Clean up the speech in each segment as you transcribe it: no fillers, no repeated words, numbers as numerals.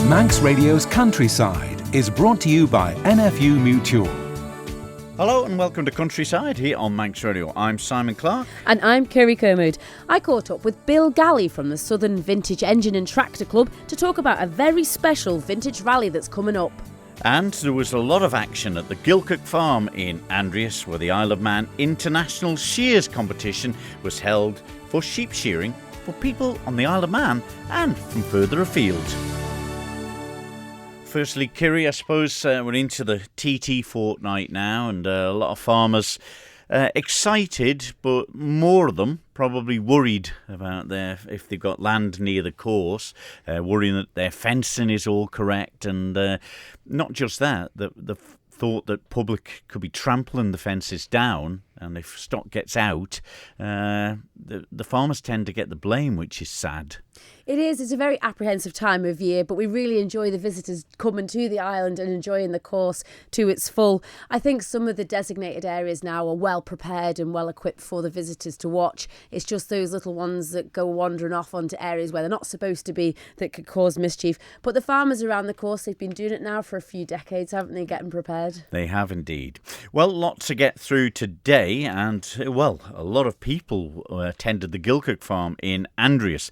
Manx Radio's Countryside is brought to you by NFU Mutual. Hello and welcome to Countryside here on Manx Radio. I'm Simon Clark. And I'm Kirree. I caught up with Bill Galley from the Southern Vintage Engine and Tractor Club to talk about a very special vintage rally that's coming up. And there was a lot of action at the Gilcock Farm in Andreas, where the Isle of Man International Shears competition was held for sheep shearing for people on the Isle of Man and from further afield. Firstly, Kirree, I suppose we're into the TT fortnight now, and a lot of farmers excited, but more of them probably worried about if they've got land near the course, worrying that their fencing is all correct, and not just that, the thought that public could be trampling the fences down, and if stock gets out, the farmers tend to get the blame, which is sad. It is. It's a very apprehensive time of year, but we really enjoy the visitors coming to the island and enjoying the course to its full. I think some of the designated areas now are well prepared and well equipped for the visitors to watch. It's just those little ones that go wandering off onto areas where they're not supposed to be that could cause mischief. But the farmers around the course, they've been doing it now for a few decades, haven't they, getting prepared? They have indeed. Well, lots to get through today, and, well, a lot of people attended the Gilcock Farm in Andreas,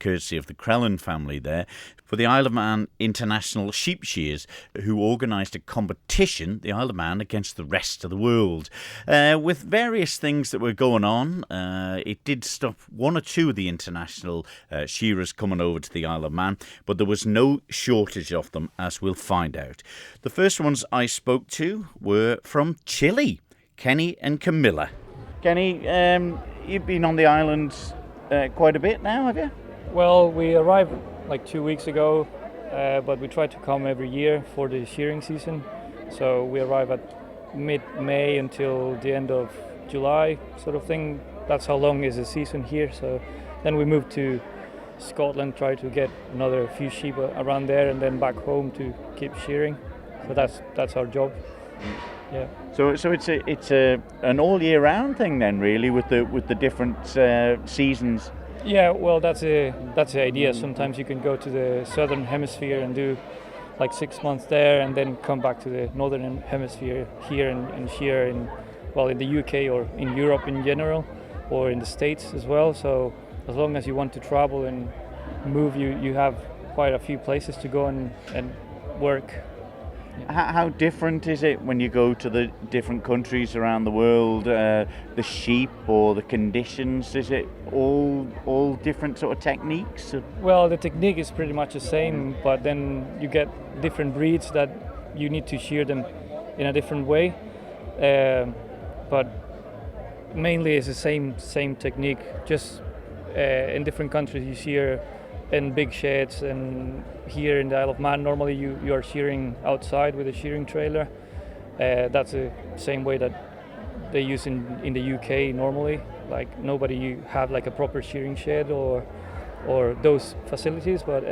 courtesy of the Crellin family there, for the Isle of Man International Sheep Shears, who organised a competition, the Isle of Man against the rest of the world. With various things that were going on, it did stop one or two of the international shearers coming over to the Isle of Man, but there was no shortage of them, as we'll find out. The first ones I spoke to were from Chile, Kenny and Camilla. Kenny, you've been on the island quite a bit now, have you? Well, we arrived like 2 weeks ago, but we try to come every year for the shearing season. So we arrive at mid-May until the end of July, sort of thing. That's how long is the season here. So then we move to Scotland, try to get another few sheep around there, and then back home to keep shearing. So that's our job. Yeah. So it's an all year round thing then, really, with the different seasons. Yeah, well, that's the idea. Sometimes you can go to the southern hemisphere and do like 6 months there, and then come back to the northern hemisphere here and shear in the UK or in Europe in general, or in the States as well. So as long as you want to travel and move, you have quite a few places to go and work. Yeah. How different is it when you go to the different countries around the world? The sheep or the conditions, is it all different sort of techniques? Well, the technique is pretty much the same, but then you get different breeds that you need to shear them in a different way. But mainly it's the same technique. Just in different countries you shear in big sheds, and here in the Isle of Man normally you are shearing outside with a shearing trailer. That's the same way that they use in the UK normally. Like nobody you have like a proper shearing shed or those facilities, but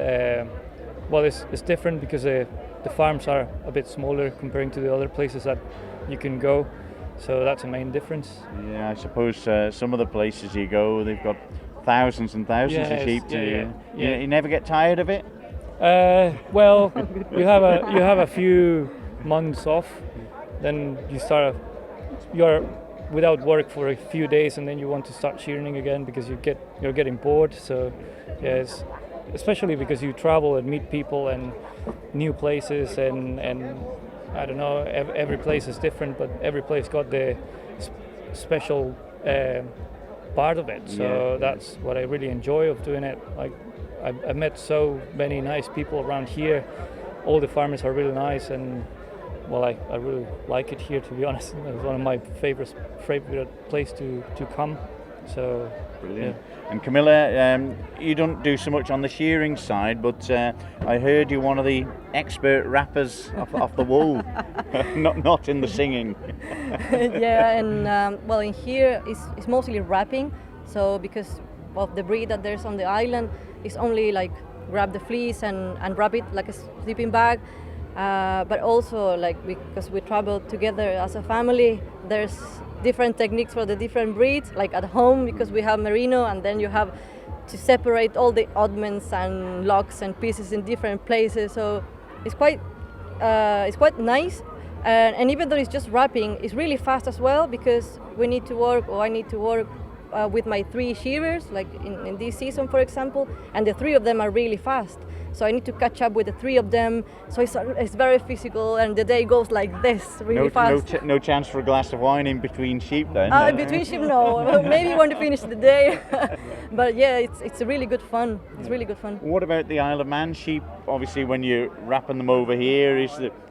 well, it's different because the farms are a bit smaller comparing to the other places that you can go. So that's the main difference. Yeah, I suppose some of the places you go, they've got thousands and thousands of sheep. You never get tired of it? Well, you have a few months off, then you're without work for a few days, and then you want to start shearing again because you're getting bored. So yes, especially because you travel and meet people and new places, and I don't know, every place is different, but every place got the special part of it. So that's what I really enjoy of doing it. Like I met so many nice people around here. All the farmers are really nice, and well, I really like it here, to be honest. It's one of my favorite place to come. So brilliant. Yeah. And Camilla, you don't do so much on the shearing side, but I heard you're one of the expert rappers off the wool. not in the singing. Yeah, and well, in here it's mostly wrapping. So because of the breed that there's on the island, it's only like grab the fleece and wrap it like a sleeping bag. But also, like, because we travel together as a family, there's different techniques for the different breeds. Like at home, because we have merino, and then you have to separate all the oddments and locks and pieces in different places. So it's quite nice. And even though it's just wrapping, it's really fast as well, because I need to work with my 3 shearers, like in this season, for example, and the 3 of them are really fast. So I need to catch up with the 3 of them. So it's very physical, and the day goes like this, really fast. No chance for a glass of wine in between sheep then? Between sheep, no. Maybe when to finish the day. But yeah, it's really good fun. It's really good fun. What about the Isle of Man sheep? Obviously, when you're wrapping them over here,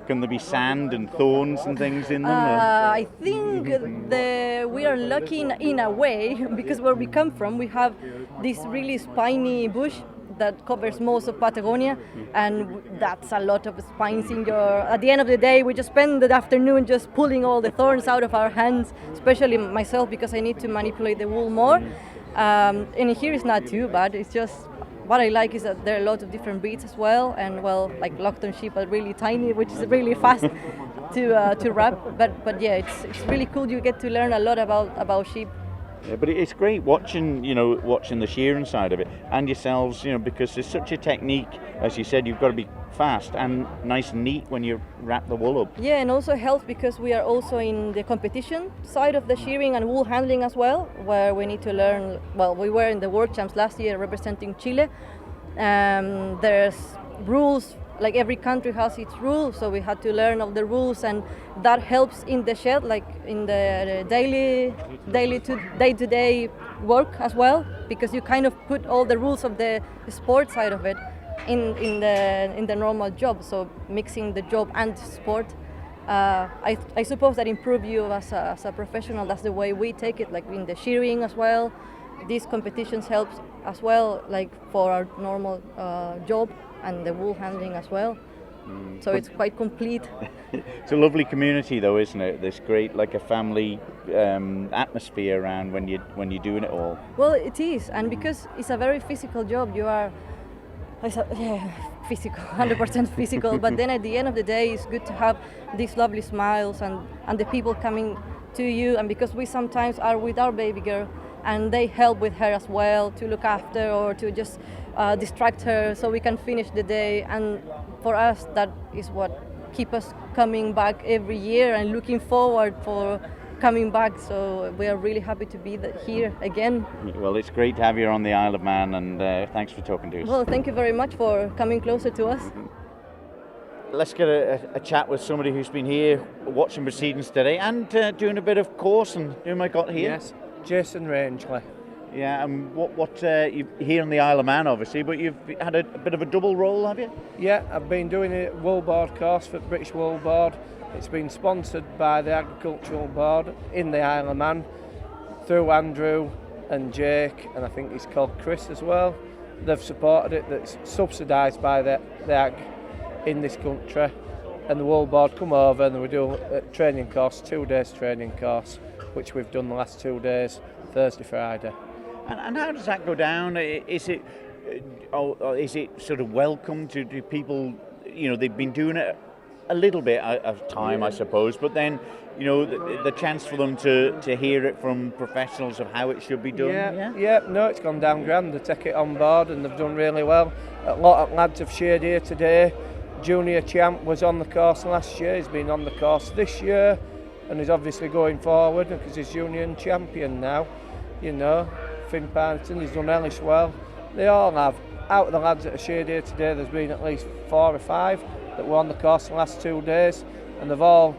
can there be sand and thorns and things in them? I think we are lucky in a way, because where we come from, we have this really spiny bush that covers most of Patagonia, and that's a lot of spines in your... At the end of the day, we just spend the afternoon just pulling all the thorns out of our hands, especially myself, because I need to manipulate the wool more. And here it's not too bad. It's just... What I like is that there are a lot of different breeds as well, and well, like Lockton sheep are really tiny, which is really fast to wrap. But yeah, it's really cool. You get to learn a lot about sheep. Yeah, but it's great watching the shearing side of it, and yourselves, because there's such a technique. As you said, you've got to be fast and nice and neat when you wrap the wool up. Yeah, and also helps because we are also in the competition side of the shearing and wool handling as well, where we need to learn. Well, we were in the World Champs last year representing Chile. There's rules. Like every country has its rules, so we had to learn all the rules, and that helps in the shed, like in the day-to-day work as well, because you kind of put all the rules of the sport side of it in the normal job. So mixing the job and sport, I suppose that improve you as a professional. That's the way we take it, like in the shearing as well. These competitions helps as well, like for our normal job, and the wool handling as well. So it's quite complete. It's a lovely community though, isn't it? This great, like a family atmosphere around when you're doing it all. Well, it is, and because it's a very physical job, you are physical, 100% physical, but then at the end of the day, it's good to have these lovely smiles and the people coming to you, and because we sometimes are with our baby girl, and they help with her as well to look after or to just distract her so we can finish the day. And for us, that is what keeps us coming back every year and looking forward for coming back. So we are really happy to be here again. Well, it's great to have you on the Isle of Man, and thanks for talking to us. Well, thank you very much for coming closer to us. Let's get a chat with somebody who's been here watching proceedings today and doing a bit of course. And who am I got here? Yes, Jason Rangeley. Yeah, and what you're here on the Isle of Man, obviously, but you've had a bit of a double role, have you? Yeah, I've been doing a wool board course for the British Wool Board. It's been sponsored by the Agricultural Board in the Isle of Man through Andrew and Jake, and I think he's called Chris as well. They've supported it. That's subsidised by the Ag in this country, and the Wool Board come over and we do a training course, 2 days training course, which we've done the last 2 days, Thursday, Friday. And how does that go down? Is it sort of welcome to people? They've been doing it a little bit of time, I suppose, but then the chance for them to hear it from professionals of how it should be done. Yeah. No, it's gone down grand. They take it on board and they've done really well. A lot of lads have shared here today. Junior champ was on the course last year. He's been on the course this year, and he's obviously going forward because he's union champion now. Finn Partington, he's done hellish well. They all have. Out of the lads that are shared here today, there's been at least 4 or 5 that were on the course the last 2 days, and they've all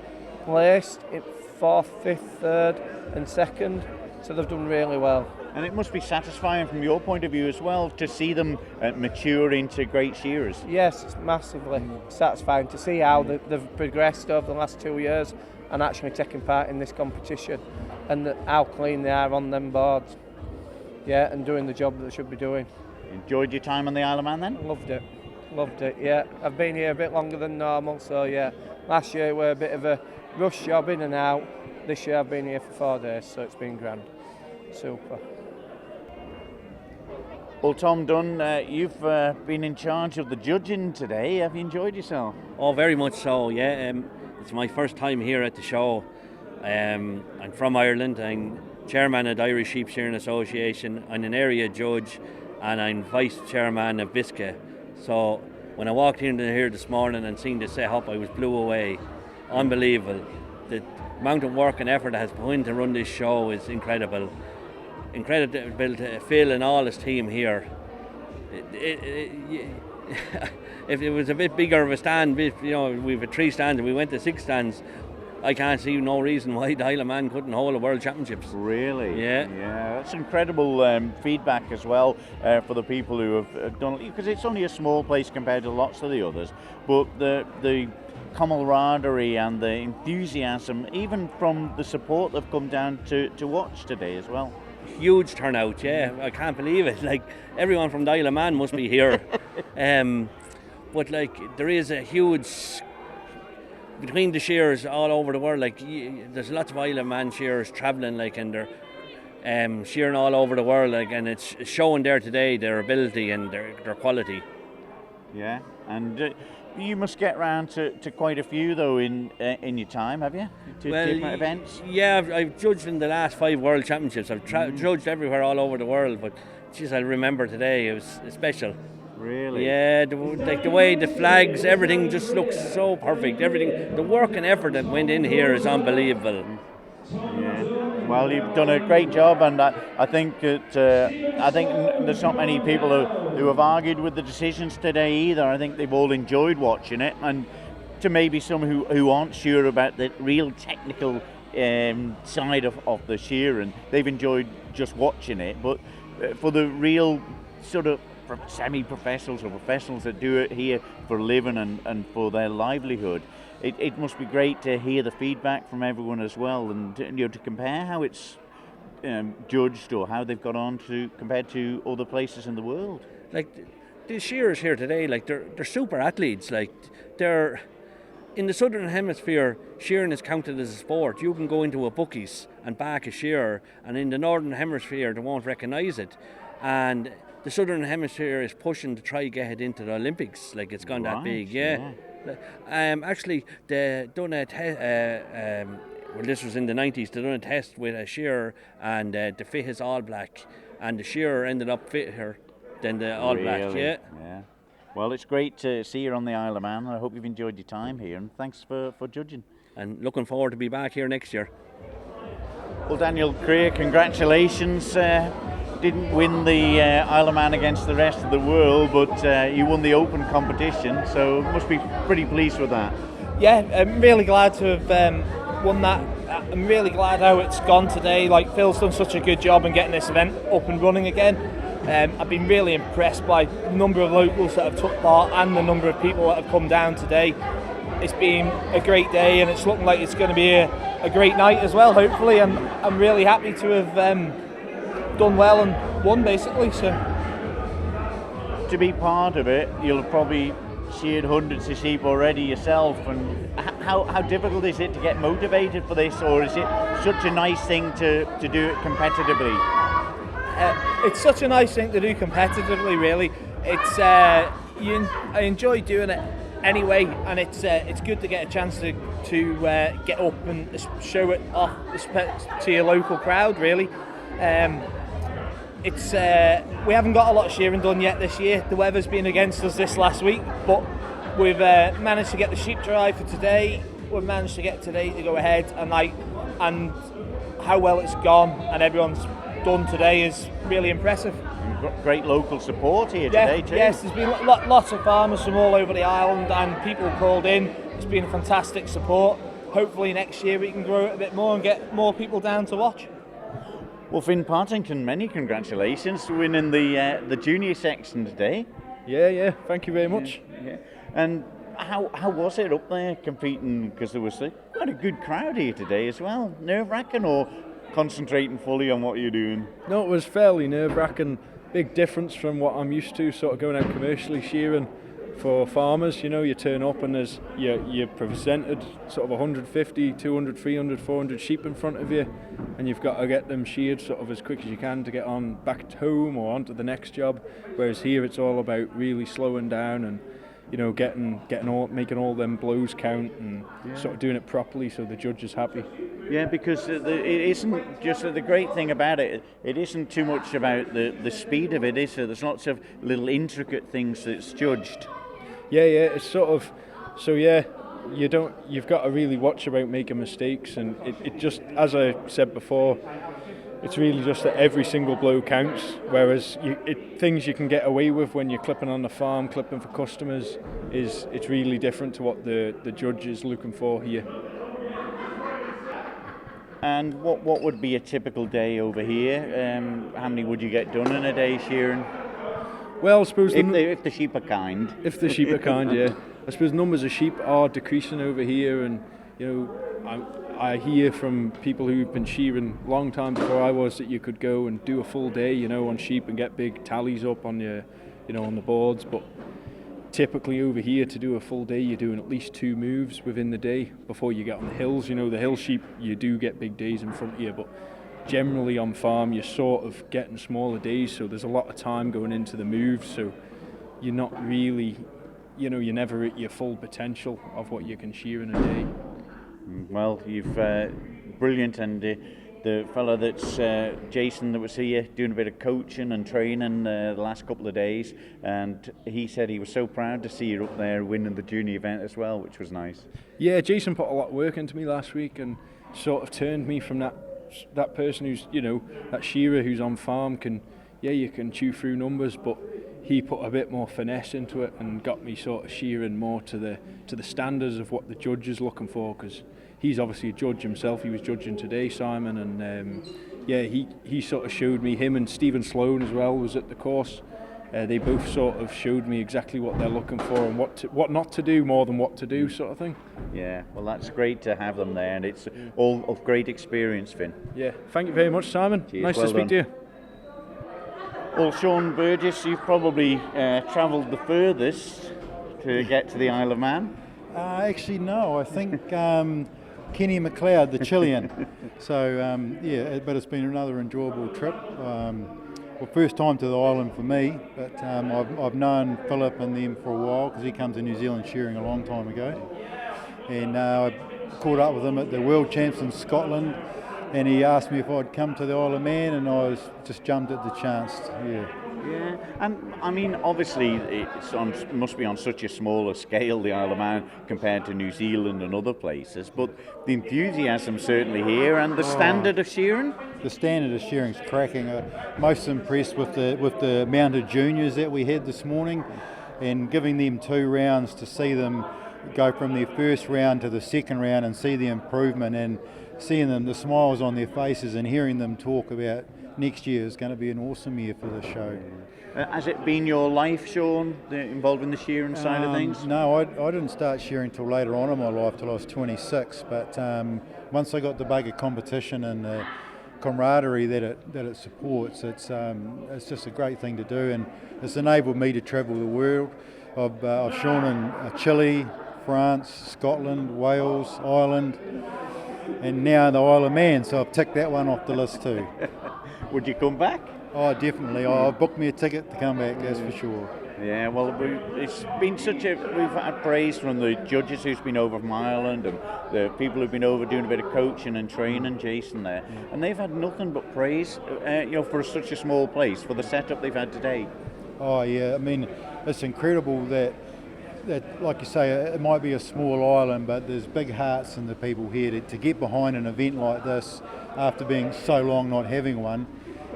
placed in 4th, 5th, 3rd and 2nd, so they've done really well. And it must be satisfying from your point of view as well to see them mature into great shearers. Yes, it's massively satisfying to see how they've progressed over the last 2 years and actually taking part in this competition, and how clean they are on them boards. Yeah, and doing the job that they should be doing. Enjoyed your time on the Isle of Man then? Loved it, yeah. I've been here a bit longer than normal, so yeah. Last year we were a bit of a rush job in and out. This year I've been here for 4 days, so it's been grand. Super. Well, Tom Dunn, you've been in charge of the judging today. Have you enjoyed yourself? Oh, very much so, yeah. It's my first time here at the show. I'm from Ireland. I'm chairman of the Irish Sheep Shearing Association. I'm an area judge. and I'm vice chairman of Bisca. So when I walked in here this morning and seen the set-up, I was blew away. Unbelievable. The amount of work and effort that has put in to run this show is incredible. Incredible to Phil and all his team here. If it was a bit bigger of a stand, we've 3 stands and we went to 6 stands, I can't see no reason why the Isle of Man couldn't hold a World Championships. Really? Yeah. That's incredible feedback as well for the people who have done it, because it's only a small place compared to lots of the others, but the camaraderie and the enthusiasm, even from the support that have come down to watch today as well. Huge turnout, yeah. I can't believe it. Like, everyone from the Isle of Man must be here. But like, there is a huge, between the shears all over the world, like there's lots of Isle of Man shears travelling, like, and they're shearing all over the world, like, and it's showing there today their ability and their quality. Yeah, and you must get round to quite a few though in your time, have you? To different events? Yeah, I've judged in the last 5 World Championships. I've judged everywhere all over the world, but geez, I remember today, it was special. Really? Yeah, the way the flags, everything just looks so perfect. Everything, the work and effort that went in here is unbelievable. Yeah. Well, you've done a great job, and I think that there's not many people who have argued with the decisions today either. I think they've all enjoyed watching it, and to maybe some who aren't sure about the real technical side of the shearing, they've enjoyed just watching it. But for the real sort of semi-professionals or professionals that do it here for a living and for their livelihood, it must be great to hear the feedback from everyone as well, and to compare how it's judged or how they've got on to compared to other places in the world. Like the shearers here today, like they're super athletes. Like, they're in the southern hemisphere, shearing is counted as a sport. You can go into a bookies and back a shearer, and in the northern hemisphere they won't recognise it. And the southern hemisphere is pushing to try get it into the Olympics. Like, it's gone that big, yeah. Actually, they done a test. Well, this was in the 90s. They done a test with a shearer, and the fit is all black, and the shearer ended up fitter than the all black. Yeah. Well, it's great to see you on the Isle of Man. I hope you've enjoyed your time here, and thanks for judging. And looking forward to be back here next year. Well, Daniel Kirree, congratulations. Didn't win the Isle of Man against the rest of the world, but you won the open competition, so must be pretty pleased with that. Yeah, I'm really glad to have won that. I'm really glad how it's gone today. Like, Phil's done such a good job in getting this event up and running again. I've been really impressed by the number of locals that have took part and the number of people that have come down today. It's been a great day, and it's looking like it's going to be a great night as well, hopefully, and I'm really happy to have done well and won, basically. So to be part of it, you'll have probably sheared hundreds of sheep already yourself, and how difficult is it to get motivated for this, or is it such a nice thing to do it competitively? It's such a nice thing to do competitively, really. It's I enjoy doing it anyway, and it's good to get a chance to get up and show it off to your local crowd, really. It's we haven't got a lot of shearing done yet this year. The weather's been against us this last week, but we've managed to get the sheep dry for today. We've managed to get today to go ahead, and how well it's gone and everyone's done today is really impressive. Great local support here today too. Yes, there's been lots of farmers from all over the island, and people called in. It's been fantastic support. Hopefully next year we can grow it a bit more and get more people down to watch. Well, Finn Partington, many congratulations for winning the junior section today. Yeah, thank you very much. Yeah. And how was it up there competing? Because there was quite a good crowd here today as well. Nerve-wracking, or concentrating fully on what you're doing? No, it was fairly nerve-wracking. Big difference from what I'm used to, sort of going out commercially shearing for farmers. You know, you turn up and you're presented sort of 150, 200, 300, 400 sheep in front of you, and you've got to get them sheared sort of as quick as you can to get on back home or onto the next job. Whereas here it's all about really slowing down and, you know, making all them blows count and sort of doing it properly so the judge is happy. Yeah, because it isn't just the great thing about it. It isn't too much about the speed of it, is there? There's lots of little intricate things that's judged. Yeah, it's sort of, so yeah, you've got to really watch about making mistakes, and it just, as I said before, it's really just that every single blow counts, whereas things you can get away with when you're clipping on the farm, clipping for customers, it's really different to what the judge is looking for here. And what would be a typical day over here? How many would you get done in a day shearing? Well, I suppose if the sheep are kind. If the sheep are kind, yeah. I suppose numbers of sheep are decreasing over here, and I hear from people who've been shearing a long time before I was that you could go and do a full day, on sheep and get big tallies up on your, on the boards. But typically over here, to do a full day, you're doing at least 2 moves within the day before you get on the hills. The hill sheep, you do get big days in front of you, but generally on farm you're sort of getting smaller days, so there's a lot of time going into the moves, so you're not really, you're never at your full potential of what you can shear in a day. Well, you've brilliant, and the fella that's Jason that was here doing a bit of coaching and training the last couple of days, and he said he was so proud to see you up there winning the junior event as well, which was nice. Yeah, Jason put a lot of work into me last week and sort of turned me from that person who's, that shearer who's on farm you can chew through numbers, but he put a bit more finesse into it and got me sort of shearing more to the standards of what the judge is looking for, because he's obviously a judge himself. He was judging today, Simon, and he sort of showed me, him and Stephen Sloan as well was at the course. They both sort of showed me exactly what they're looking for and what not to do more than what to do, sort of thing. Yeah, well, that's great to have them there, and it's all of great experience, Finn. Yeah, thank you very much, Simon. Cheers, nice well to speak to you. Well, Sean Burgess, you've probably travelled the furthest to get to the Isle of Man. Actually, no. I think Kenny McLeod, the Chilean. So, but it's been another enjoyable trip. First time to the island for me, but I've known Philip and them for a while because he comes to New Zealand shearing a long time ago. And I caught up with him at the World Champs in Scotland, and he asked me if I'd come to the Isle of Man, and I just jumped at the chance. Yeah, and I mean, obviously, must be on such a smaller scale, the Isle of Man, compared to New Zealand and other places. But the enthusiasm certainly here, and the standard of shearing. The standard of shearing's cracking. Most impressed with the amount of juniors that we had this morning, and giving them 2 rounds to see them go from their first round to the second round and see the improvement, and seeing them, the smiles on their faces, and hearing them talk about next year is going to be an awesome year for the show. Has it been your life, Sean, involved in the shearing side of things? No, I didn't start shearing till later on in my life, till I was 26. But once I got the bug of competition and the camaraderie that it supports, it's just a great thing to do, and it's enabled me to travel the world. I've shorn in Chile, France, Scotland, Wales, Ireland, and now the Isle of Man, so I've ticked that one off the list too. Would you come back? Oh, definitely. I've booked me a ticket to come back, that's for sure. Yeah, well, it's been we've had praise from the judges who's been over from Ireland, and the people who've been over doing a bit of coaching and training, Jason there, and they've had nothing but praise, for such a small place, for the setup they've had today. Oh yeah, I mean, it's incredible that like you say, it might be a small island, but there's big hearts in the people here to get behind an event like this after being so long not having one,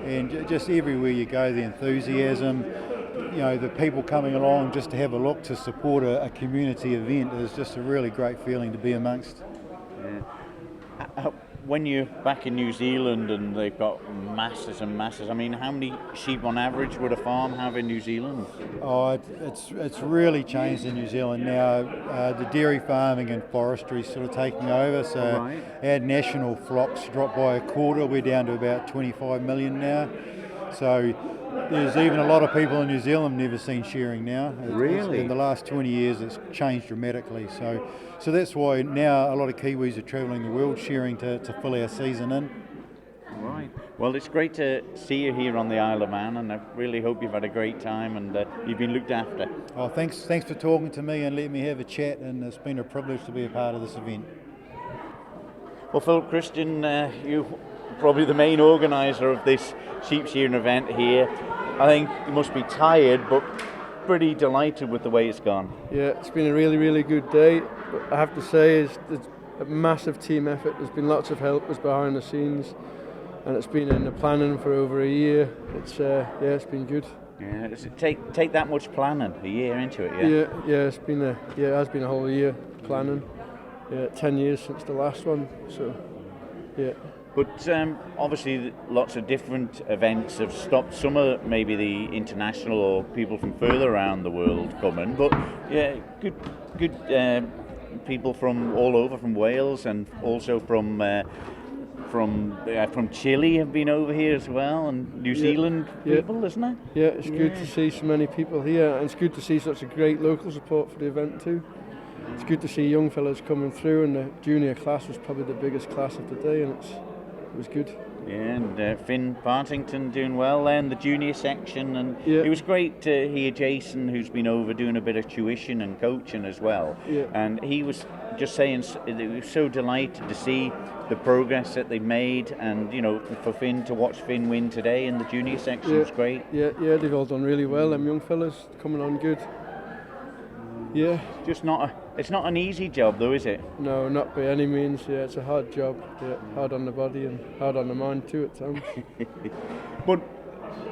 and just everywhere you go, the enthusiasm, the people coming along just to have a look, to support a community event is just a really great feeling to be amongst. Yeah. When you're back in New Zealand and they've got masses and masses, I mean, how many sheep on average would a farm have in New Zealand? Oh, it's really changed in New Zealand now. The dairy farming and forestry is sort of taking over, so our national flocks dropped by a quarter. We're down to about 25 million now. So there's even a lot of people in New Zealand never seen shearing now. Really? In the last 20 years, it's changed dramatically. So that's why now a lot of Kiwis are travelling the world shearing to fill our season in. Right. Well, it's great to see you here on the Isle of Man, and I really hope you've had a great time and you've been looked after. Oh, thanks for talking to me and letting me have a chat, and it's been a privilege to be a part of this event. Well, Philip Christian, you probably the main organiser of this sheep shearing event here. I think you must be tired, but pretty delighted with the way it's gone. Yeah, it's been a really, really good day. But I have to say, it's a massive team effort. There's been lots of helpers behind the scenes, and it's been in the planning for over a year. It's been good. Yeah, does it take that much planning, a year into it? Yeah, it has been a whole year planning. Yeah, 10 years since the last one. So, yeah. But obviously lots of different events have stopped. Some are maybe the international or people from further around the world coming, but yeah, good people from all over, from Wales and also from Chile have been over here as well, and New Zealand people, isn't it? Yeah, it's good to see so many people here, and it's good to see such a great local support for the event too. It's good to see young fellas coming through, and the junior class was probably the biggest class of the day, and it was good. Yeah, and Finn Partington doing well there in the junior section, and it was great to hear Jason, who's been over doing a bit of tuition and coaching as well. Yeah. And he was just saying they were so delighted to see the progress that they made, and for Finn to watch Finn win today in the junior section was great. Yeah, they've all done really well. Them young fellas coming on good. Yeah. It's not an easy job though, is it? No, not by any means. Yeah, it's a hard job. Yeah, hard on the body and hard on the mind too at times. But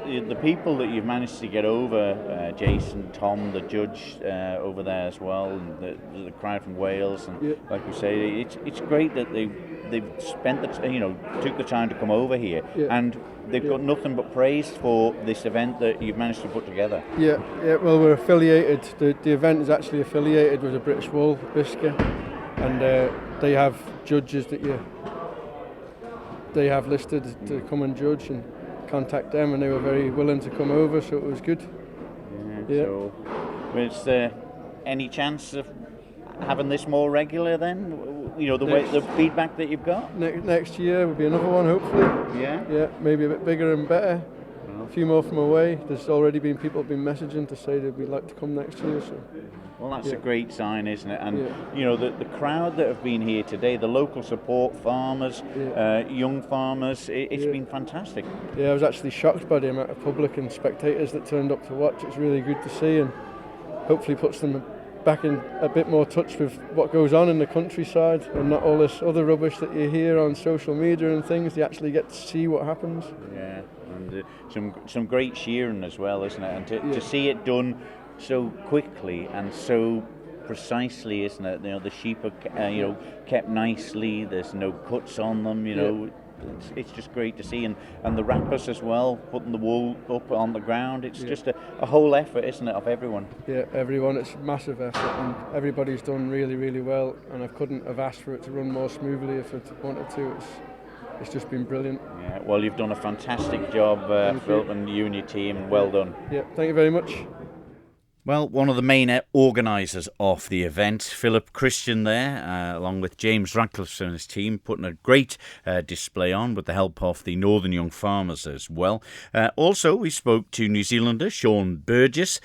the people that you've managed to get over, Jason, Tom, the judge over there as well, and the crowd from Wales, and like we say, it's great that they've spent took the time to come over here, and they've got nothing but praise for this event that you've managed to put together. Yeah. Well, we're affiliated. The event is actually affiliated with the British Wool Biscuit, and they have judges that they have listed to come and judge and contact them, and they were very willing to come over, so it was good. Yeah. So, is there any chance of having this more regular then? The feedback that you've got? Next year will be another one, hopefully. Yeah, maybe a bit bigger and better. A few more from away. There's already been people been messaging to say they'd like to come next year. So. Well, that's a great sign, isn't it? And the crowd that have been here today, the local support, farmers, young farmers, it's been fantastic. Yeah, I was actually shocked by the amount of public and spectators that turned up to watch. It's really good to see, and hopefully puts them back in a bit more touch with what goes on in the countryside, and not all this other rubbish that you hear on social media and things. You actually get to see what happens. Yeah, and some great shearing as well, isn't it? And to see it done so quickly and so precisely, isn't it? The sheep are kept nicely. There's no cuts on them. It's just great to see, and the wrappers as well, putting the wool up on the ground. It's just a whole effort, isn't it, of everyone? Yeah, everyone. It's a massive effort, and everybody's done really, really well, and I couldn't have asked for it to run more smoothly if I wanted to. It's just been brilliant. Yeah, well, you've done a fantastic job, Philip, and you and your team. Well done. Yeah, thank you very much. Well, one of the main organisers of the event, Philip Christian there, along with James Radcliffe and his team, putting a great display on with the help of the Northern Young Farmers as well. Also, we spoke to New Zealander Sean Burgess,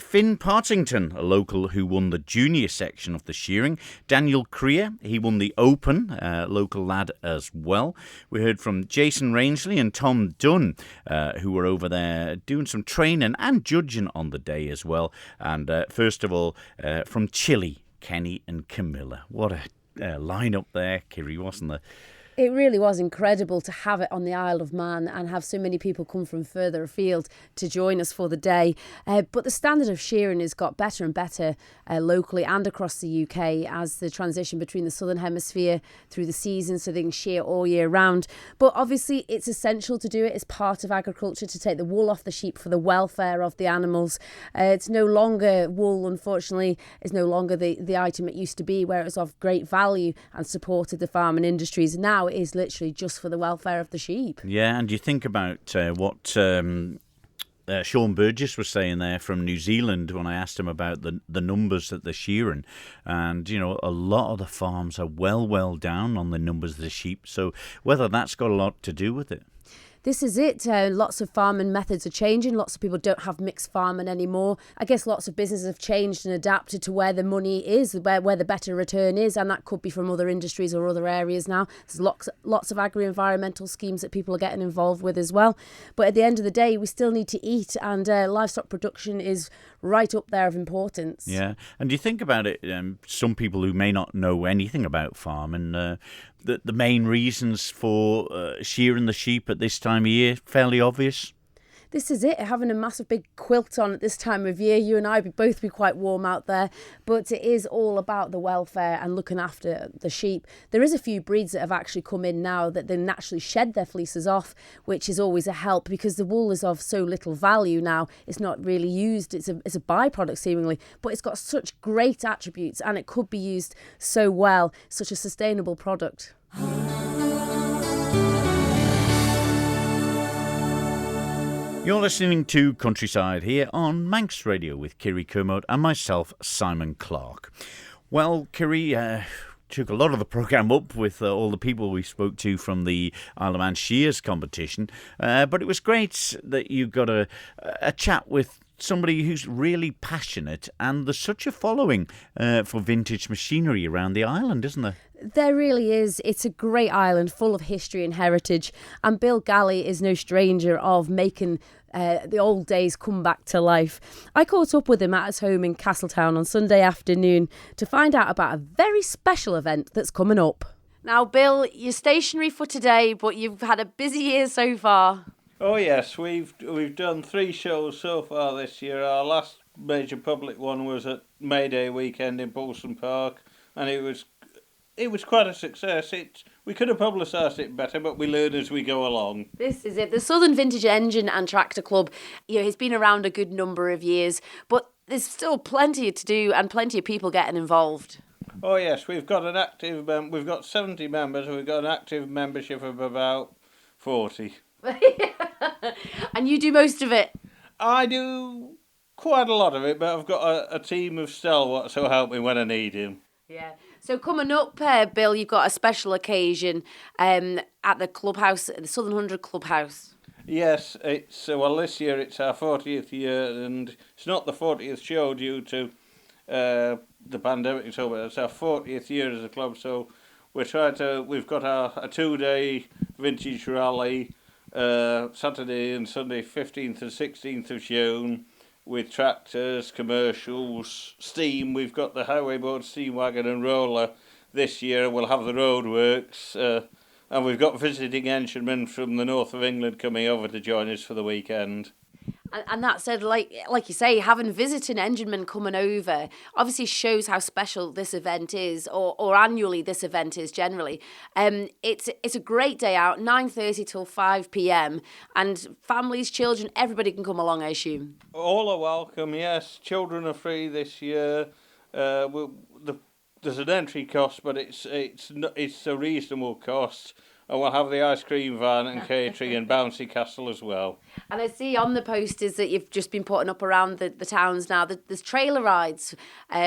Finn Partington, a local who won the junior section of the shearing, Daniel Kirree, he won the open, local lad as well. We heard from Jason Rangeley and Tom Dunn, who were over there doing some training and judging on the day as well. And first of all, from Chile, Kenny and Camilla. What a lineup there, Kirree, wasn't there? It really was incredible to have it on the Isle of Man and have so many people come from further afield to join us for the day. But the standard of shearing has got better and better locally and across the UK as the transition between the Southern Hemisphere through the season, so they can shear all year round. But obviously it's essential to do it as part of agriculture, to take the wool off the sheep for the welfare of the animals. It's no longer, wool unfortunately is no longer the item it used to be, where it was of great value and supported the farming industries. Now it is literally just for the welfare of the sheep. Yeah, and you think about what Sean Burgess was saying there from New Zealand when I asked him about the numbers that they're shearing, and a lot of the farms are well down on the numbers of the sheep, so whether that's got a lot to do with it. This is it. Lots of farming methods are changing. Lots of people don't have mixed farming anymore. I guess lots of businesses have changed and adapted to where the money is, where the better return is, and that could be from other industries or other areas now. There's lots of agri-environmental schemes that people are getting involved with as well. But at the end of the day, we still need to eat, and livestock production is right up there of importance. Yeah, and you think about it, some people who may not know anything about farming, the main reasons for shearing the sheep at this time of year, fairly obvious. This is it, having a massive big quilt on at this time of year. You and I would both be quite warm out there, but it is all about the welfare and looking after the sheep. There is a few breeds that have actually come in now that they naturally shed their fleeces off, which is always a help because the wool is of so little value now. It's not really used. It's a byproduct seemingly, but it's got such great attributes and it could be used so well. Such a sustainable product. You're listening to Countryside here on Manx Radio with Kirree Kermode and myself, Simon Clark. Well, Kirree took a lot of the programme up with all the people we spoke to from the Isle of Man Shears competition, but it was great that you got a chat with somebody who's really passionate, and there's such a following for vintage machinery around the island, isn't there? There really is. It's a great island full of history and heritage, and Bill Galley is no stranger of making the old days come back to life. I caught up with him at his home in Castletown on Sunday afternoon to find out about a very special event that's coming up. Now, Bill, you're stationary for today, but you've had a busy year so far. Oh yes, we've done 3 shows so far this year. Our last major public one was at May Day weekend in Paulson Park, and it was quite a success. We could have publicised it better, but we learn as we go along. This is it. The Southern Vintage Engine and Tractor Club, it's been around a good number of years, but there's still plenty to do and plenty of people getting involved. Oh yes, we've got an active. We've got 70 members. We've got an active membership of about 40. And you do most of it? I do quite a lot of it, but I've got a team of stalwarts who help me when I need him. Yeah. So coming up, Bill, you've got a special occasion at the clubhouse, the Southern 100 Clubhouse. Yes, it's this year it's our 40th year, and it's not the 40th show due to the pandemic and so on. It's our 40th year as a club, so we've got a 2-day vintage rally, Saturday and Sunday, 15th and 16th of June, with tractors, commercials, steam. We've got the Highway Board steam wagon and roller this year. We'll have the roadworks, and we've got visiting enginemen from the north of England coming over to join us for the weekend. And that said, like you say, having visiting enginemen coming over obviously shows how special this event is, or annually this event is generally. It's a great day out, 9:30 till 5 p.m, and families, children, everybody can come along, I assume. All are welcome, yes. Children are free this year. There's an entry cost, but it's a reasonable cost. And we'll have the ice cream van and catering and bouncy castle as well. And I see on the posters that you've just been putting up around the towns now, there's trailer rides,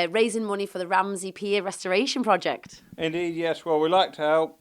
raising money for the Ramsey Pier Restoration Project. Indeed, yes. Well, we like to help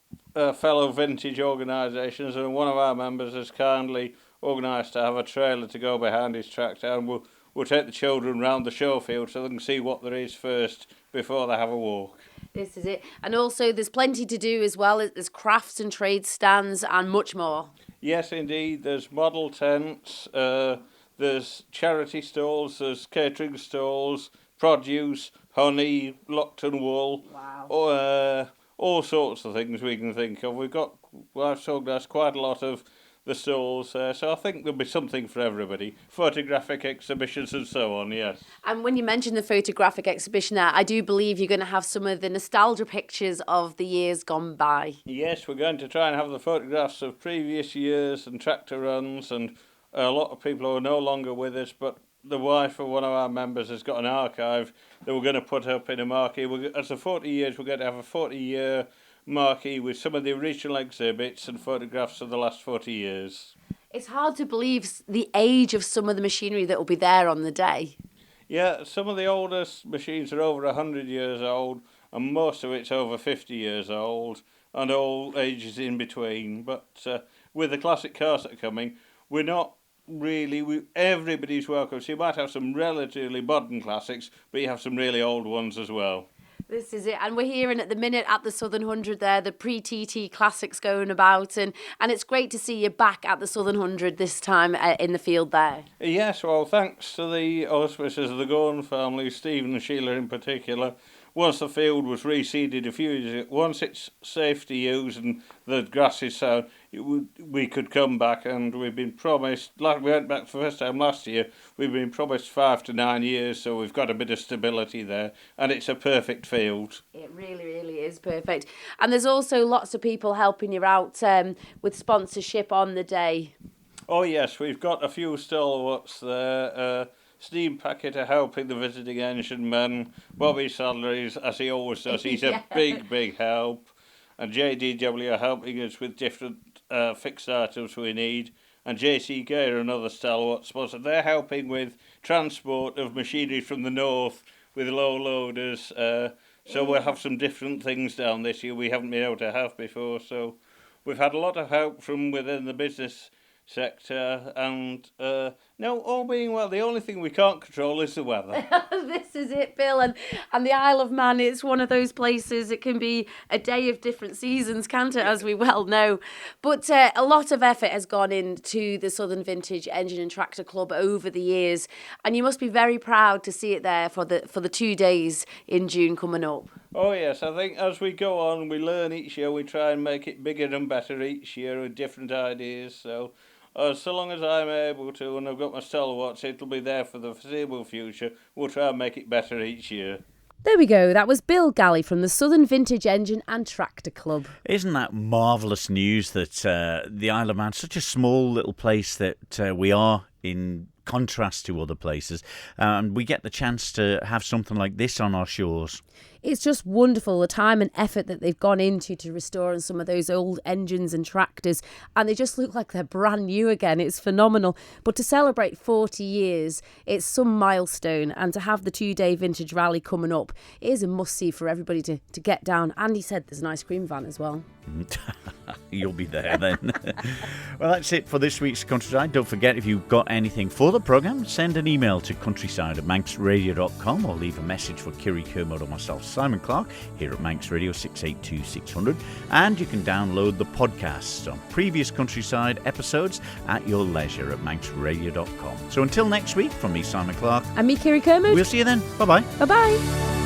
fellow vintage organisations, and one of our members has kindly organised to have a trailer to go behind his tractor, and we'll take the children round the show field so they can see what there is first before they have a walk. This is it. And also there's plenty to do as well. There's crafts and trade stands and much more. Yes, indeed. There's model tents, there's charity stalls, there's catering stalls, produce, honey, Lockton wool. Wow. All sorts of things we can think of. I've organised quite a lot of the stalls, so I think there'll be something for everybody. Photographic exhibitions and so on, yes. And when you mention the photographic exhibition there, I do believe you're going to have some of the nostalgia pictures of the years gone by. Yes, we're going to try and have the photographs of previous years and tractor runs, and a lot of people who are no longer with us, but the wife of one of our members has got an archive that we're going to put up in a marquee. As the 40 years, we're going to have a 40-year marquee with some of the original exhibits and photographs of the last 40 years. It's hard to believe the age of some of the machinery that will be there on the day. Yeah, some of the oldest machines are over 100 years old, and most of it's over 50 years old, and all ages in between. But with the classic cars that are coming, we're not really, everybody's welcome. So you might have some relatively modern classics, but you have some really old ones as well. This is it, and we're hearing at the minute at the Southern 100 there, the pre-TT classics going about, and it's great to see you back at the Southern 100 this time in the field there. Yes, well, thanks to the auspices of the Gordon family, Stephen and Sheila in particular. Once the field was reseeded a few years ago, once it's safe to use and the grass is sound, we could come back, and we've been promised, like we went back for the first time last year, we've been promised 5 to 9 years, so we've got a bit of stability there, and it's a perfect field. It really, really is perfect. And there's also lots of people helping you out with sponsorship on the day. Oh yes, we've got a few stalwarts there. Steam Packet are helping the visiting engine man. Bobby Sadler, as he always does, he's a big help. And JDW are helping us with different fixed items we need. And JC Gay are another stalwart sponsor. They're helping with transport of machinery from the north with low loaders. So we'll have some different things down this year we haven't been able to have before. So we've had a lot of help from within the business sector, and no, all being well, the only thing we can't control is the weather. This is it, Bill, and the Isle of Man, it's one of those places, it can be a day of different seasons, can't it, as we well know. But a lot of effort has gone into the Southern Vintage Engine and Tractor Club over the years, and you must be very proud to see it there for the 2 days in June coming up. Oh yes, I think as we go on, we learn each year, we try and make it bigger and better each year with different ideas, so long as I'm able to, and I've got my stalwarts, it'll be there for the foreseeable future. We'll try and make it better each year. There we go. That was Bill Galley from the Southern Vintage Engine and Tractor Club. Isn't that marvellous news that the Isle of Man, such a small little place that we are in contrast to other places, and we get the chance to have something like this on our shores. It's just wonderful, the time and effort that they've gone into to restoring some of those old engines and tractors, and they just look like they're brand new again. It's phenomenal. But to celebrate 40 years, it's some milestone, and to have the 2-day vintage rally coming up, it is a must-see for everybody to get down. Andy said there's an ice cream van as well. You'll be there then. Well, that's it for this week's Countryside. Don't forget, if you've got anything for the programme, send an email to countryside@manxradio.com or leave a message for Kirree Kermode or myself, Simon Clark, here at Manx Radio 682 600. And you can download the podcasts on previous Countryside episodes at your leisure at manxradio.com. So until next week, from me, Simon Clark. And me, Kirree Kermode. We'll see you then. Bye-bye. Bye-bye.